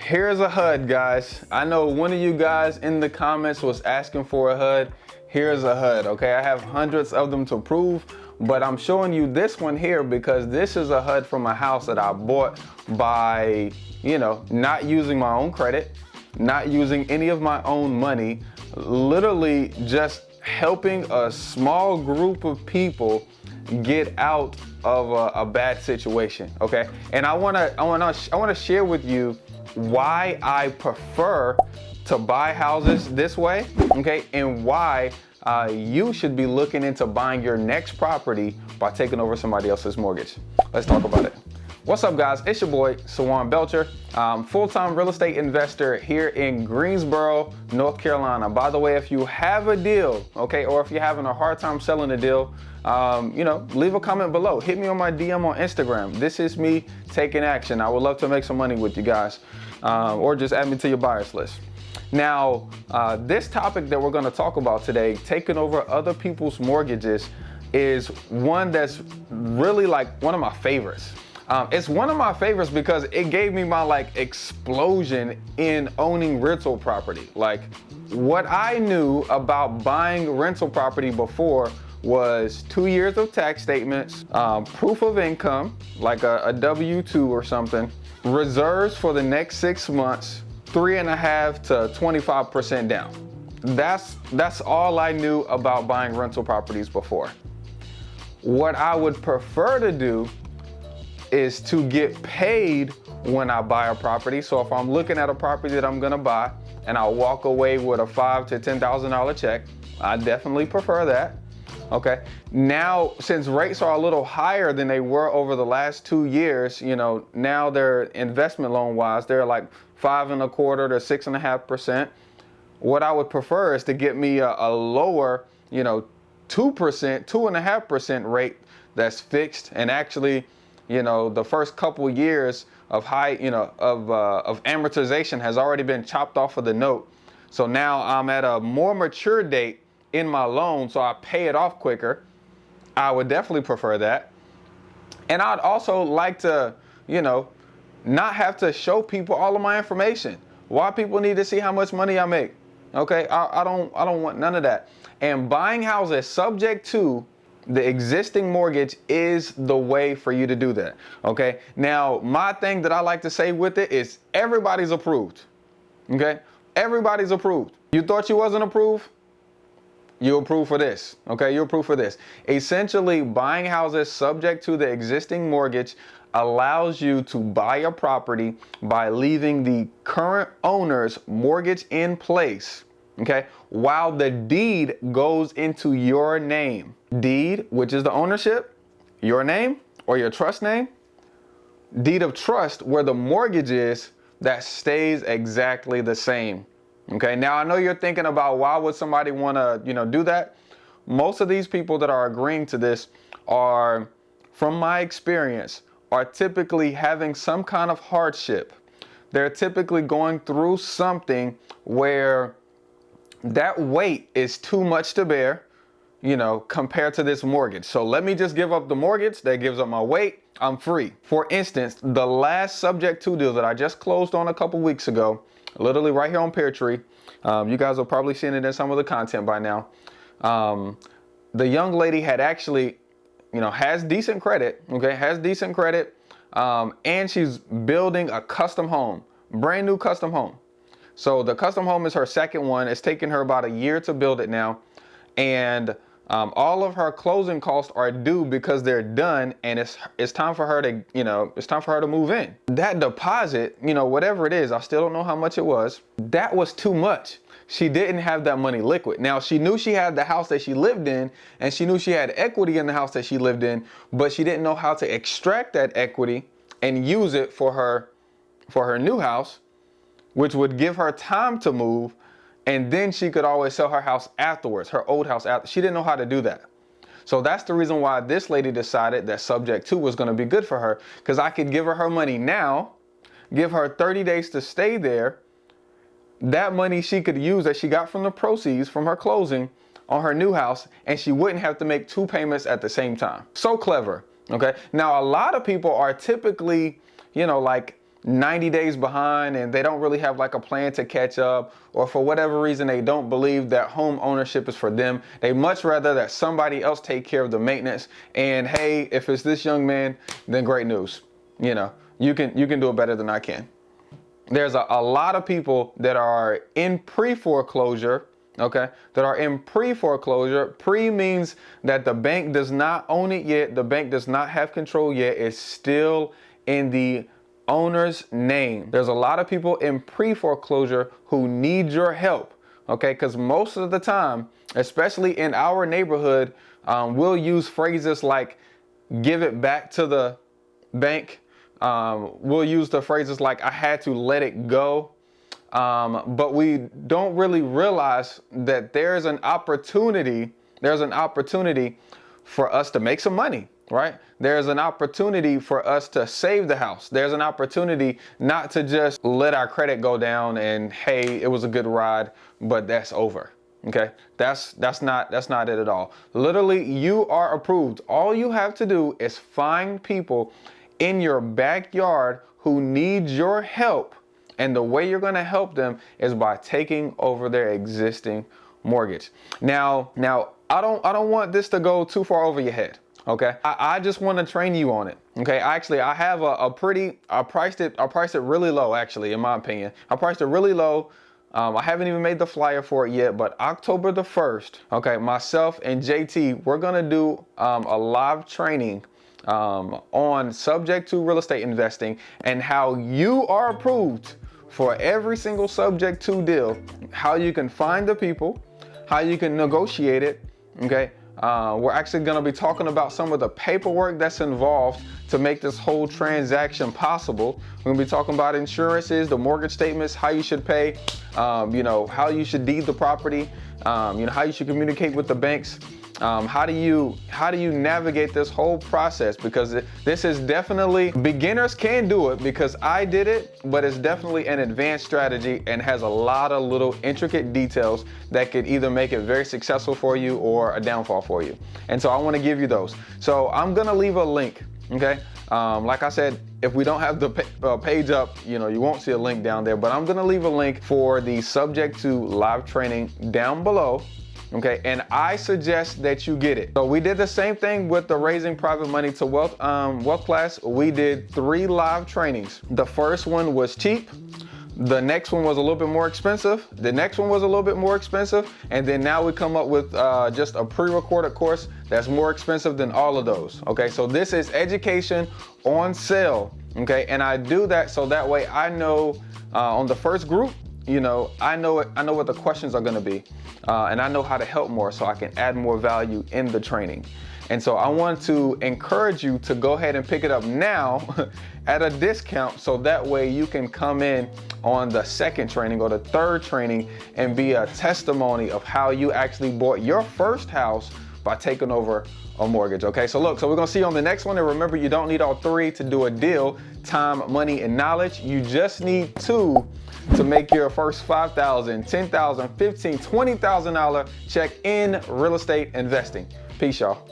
Here's a HUD, guys. I know one of you guys in the comments was asking for a HUD. Here's a HUD, okay? I have hundreds of them to prove, but I'm showing you this one here because this is a HUD from a house that I bought by, not using my own credit, not using any of my own money, literally just helping a small group of people get out of a bad situation, okay? And I wanna share with you why I prefer to buy houses this way, okay? And why you should be looking into buying your next property by taking over somebody else's mortgage. Let's talk about it. What's up, guys? It's your boy, Sawan Belcher, full-time real estate investor here in Greensboro, North Carolina. By the way, if you have a deal, okay, or if you're having a hard time selling a deal, leave a comment below. Hit me on my DM on Instagram. This is me taking action. I would love to make some money with you guys, or just add me to your buyers list. Now, this topic that we're going to talk about today, taking over other people's mortgages, is one that's really like one of my favorites. It's one of my favorites because it gave me my explosion in owning rental property. Like, what I knew about buying rental property before was 2 years of tax statements, proof of income, like a W-2 or something, reserves for the next 6 months, 3.5 to 25% down. That's all I knew about buying rental properties before. What I would prefer to do is to get paid when I buy a property. So if I'm looking at a property that I'm gonna buy and I'll walk away with a $5,000 to $10,000 check, I definitely prefer that. Okay. Now, since rates are a little higher than they were over the last 2 years, now they're investment loan wise, they're like 5.25% to 6.5%. What I would prefer is to get me a lower, 2%, 2.5% rate that's fixed, and actually, the first couple years of of amortization has already been chopped off of the note. So now I'm at a more mature date in my loan, so I pay it off quicker. I would definitely prefer that. And I'd also like to, not have to show people all of my information. Why people need to see how much money I make? Okay, I don't want none of that. And buying houses subject to the existing mortgage is the way for you to do that. Okay. Now, my thing that I like to say with it is everybody's approved. Okay. Everybody's approved. You thought you wasn't approved? You approved for this. Okay. You approved for this. Essentially, buying houses subject to the existing mortgage allows you to buy a property by leaving the current owner's mortgage in place. Okay, while the deed goes into your name. Deed, which is the ownership, your name or your trust name. Deed of trust, where the mortgage is, that stays exactly the same. Okay, now I know you're thinking about why would somebody want to, do that? Most of these people that are agreeing to this are, from my experience, are typically having some kind of hardship. They're typically going through something where that weight is too much to bear, compared to this mortgage. So let me just give up the mortgage. That gives up my weight. I'm free. For instance, the last subject to deal that I just closed on a couple weeks ago, literally right here on Peartree. You guys have probably seen it in some of the content by now. The young lady had actually, has decent credit. Okay, has decent credit, and she's building a custom home, brand new custom home. So the custom home is her second one. It's taken her about a year to build it now. And all of her closing costs are due because they're done, and it's time for her to, it's time for her to move in. That deposit, whatever it is, I still don't know how much it was. That was too much. She didn't have that money liquid. Now, she knew she had the house that she lived in, and she knew she had equity in the house that she lived in, but she didn't know how to extract that equity and use it for her new house, which would give her time to move, and then she could always sell her house afterwards, her old house after. She didn't know how to do that. So that's the reason why this lady decided that subject to was going to be good for her, because I could give her money now, give her 30 days to stay there. That money she could use that she got from the proceeds from her closing on her new house, and she wouldn't have to make 2 payments at the same time. So clever. Okay. Now, a lot of people are typically, 90 days behind and they don't really have like a plan to catch up, or for whatever reason they don't believe that home ownership is for them. They much rather that somebody else take care of the maintenance. And hey, if it's this young man, then great news. You know, you can do it better than I can. There's a lot of people that are in pre-foreclosure, okay, that are in pre-foreclosure. Pre means that the bank does not own it yet. The bank does not have control yet. It's still in the owner's name. There's a lot of people in pre-foreclosure who need your help, okay, because most of the time, especially in our neighborhood, we'll use phrases like give it back to the bank. We'll use the phrases like I had to let it go. But we don't really realize that there's an opportunity for us to make some money, right? There's an opportunity for us to save the house. There's an opportunity not to just let our credit go down and hey, it was a good ride, but that's over. Okay, that's not it at all. Literally, you are approved. All you have to do is find people in your backyard who need your help. And the way you're going to help them is by taking over their existing mortgage. Now, I don't want this to go too far over your head. Okay, I just want to train you on it. Okay, actually, I have I priced it really low. Actually, in my opinion, I priced it really low. I haven't even made the flyer for it yet, but October the 1st, okay, myself and JT, we're gonna do a live training on subject to real estate investing and how you are approved for every single subject to deal, how you can find the people, how you can negotiate it, okay? We're actually gonna be talking about some of the paperwork that's involved to make this whole transaction possible. We're gonna be talking about insurances, the mortgage statements, how you should pay, you know, how you should deed the property, you know, how you should communicate with the banks. How do you navigate this whole process? Because this is definitely, beginners can do it because I did it, but it's definitely an advanced strategy and has a lot of little intricate details that could either make it very successful for you or a downfall for you. And so I want to give you those. So I'm gonna leave a link, okay? Like I said, if we don't have the page up, you know, you won't see a link down there, but I'm gonna leave a link for the subject to live training down below. Okay, and I suggest that you get it. So we did the same thing with the Raising Private Money to Wealth class. We did 3 live trainings. The first one was cheap. The next one was a little bit more expensive. The next one was a little bit more expensive. And then now we come up with just a pre-recorded course that's more expensive than all of those. Okay, so this is education on sale. Okay, and I do that so that way I know on the first group, you know, I know what the questions are gonna be. And I know how to help more so I can add more value in the training. And so I want to encourage you to go ahead and pick it up now at a discount so that way you can come in on the second training or the third training and be a testimony of how you actually bought your first house by taking over a mortgage. Okay, so look, so we're gonna see you on the next one. And remember, you don't need all 3 to do a deal: time, money, and knowledge. You just need 2 to make your first $5,000, $10,000, $15,000, $20,000 check in real estate investing. Peace, y'all.